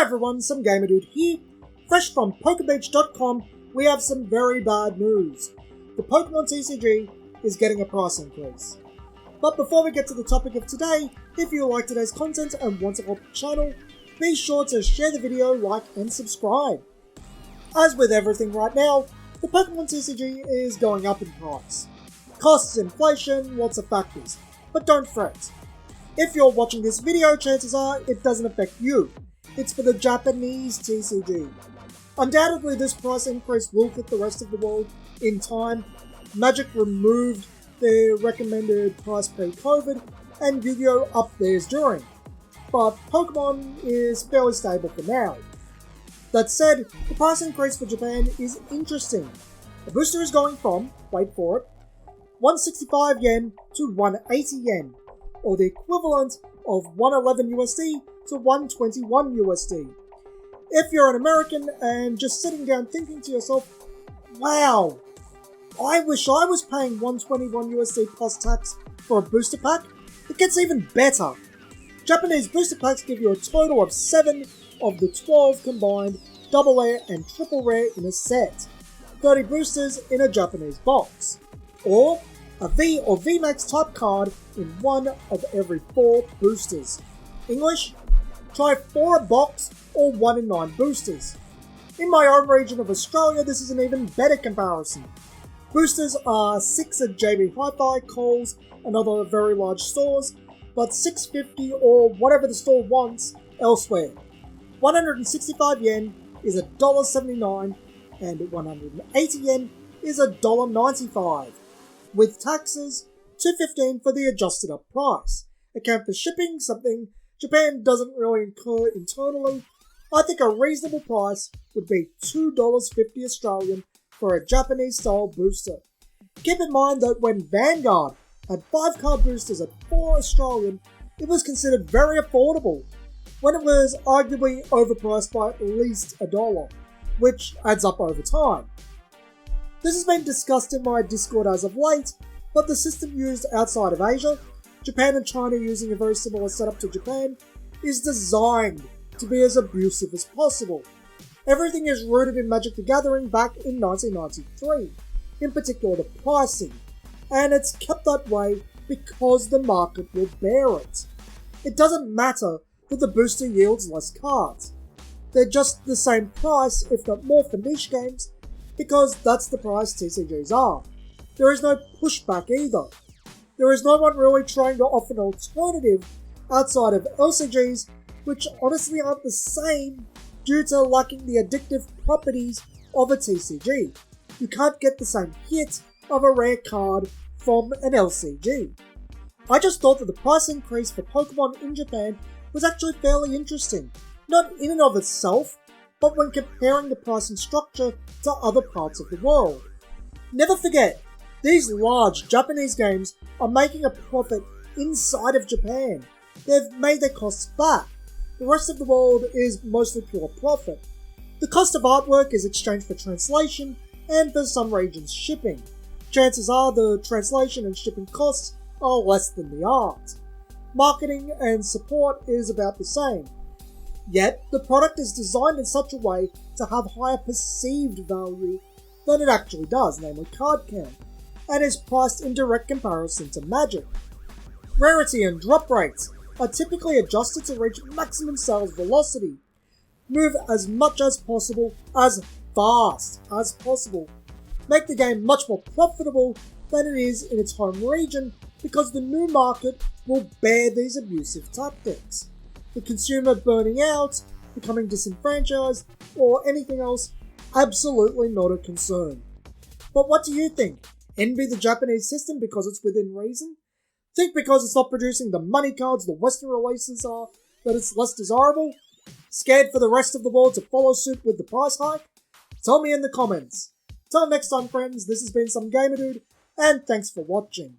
everyone, some Gamer Dude here. Fresh from PokeBeach.com, we have some very bad news. The Pokemon TCG is getting a price increase. But before we get to the topic of today, if you like today's content and want to help the channel, be sure to share the video, like and subscribe. As with everything right now, the Pokemon TCG is going up in price. Costs, inflation, lots of factors. But don't fret. If you're watching this video, chances are it doesn't affect you. It's for the Japanese TCG. Undoubtedly, this price increase will hit the rest of the world in time. Magic removed their recommended price pre-COVID, and Yu-Gi-Oh! Upped theirs during. But Pokemon is fairly stable for now. That said, the price increase for Japan is interesting. The booster is going from, wait for it, 165 yen to 180 yen, or the equivalent of 111 USD to 121 USD. If you're an American and just sitting down thinking to yourself, wow, I wish I was paying 121 USD plus tax for a booster pack, it gets even better. Japanese booster packs give you a total of 7 of the 12 combined double rare and triple rare in a set, 30 boosters in a Japanese box, or a V or VMAX type card in 1 of every 4 boosters. English? Try 4 a box or 1 in 9 boosters. In my own region of Australia, this is an even better comparison. Boosters are 6 at JB Hi-Fi, Coles and other very large stores, but $6.50 or whatever the store wants elsewhere. 165 yen is $1.79 and 180 yen is $1.95. With taxes, $2.15 for the adjusted up price. Account for shipping, something Japan doesn't really incur internally. I think a reasonable price would be $2.50 Australian for a Japanese style booster. Keep in mind that when Vanguard had 5 card boosters at $4 Australian, it was considered very affordable, when it was arguably overpriced by at least $1, which adds up over time. This has been discussed in my Discord as of late, but the system used outside of Asia, Japan and China using a very similar setup to Japan, is designed to be as abusive as possible. Everything is rooted in Magic the Gathering back in 1993, in particular the pricing, and it's kept that way because the market will bear it. It doesn't matter that the booster yields less cards. They're just the same price, if not more, for niche games, because that's the price TCGs are. There is no pushback either. There is no one really trying to offer an alternative outside of LCGs, which honestly aren't the same due to lacking the addictive properties of a TCG. You can't get the same hit of a rare card from an LCG. I just thought that the price increase for Pokemon in Japan was actually fairly interesting, not in and of itself, but when comparing the pricing structure to other parts of the world. Never forget, these large Japanese games are making a profit inside of Japan. They've made their costs back. The rest of the world is mostly pure profit. The cost of artwork is exchanged for translation and for some regions shipping. Chances are the translation and shipping costs are less than the art. Marketing and support is about the same. Yet, the product is designed in such a way to have higher perceived value than it actually does, namely card count, and is priced in direct comparison to Magic. Rarity and drop rates are typically adjusted to reach maximum sales velocity. Move as much as possible, as fast as possible. Make the game much more profitable than it is in its home region because the new market will bear these abusive tactics. The consumer burning out, becoming disenfranchised, or anything else, absolutely not a concern. But what do you think? Envy the Japanese system because it's within reason? Think because it's not producing the money cards the Western releases are, that it's less desirable? Scared for the rest of the world to follow suit with the price hike? Tell me in the comments. Till next time friends, this has been some Gamer Dude, and thanks for watching.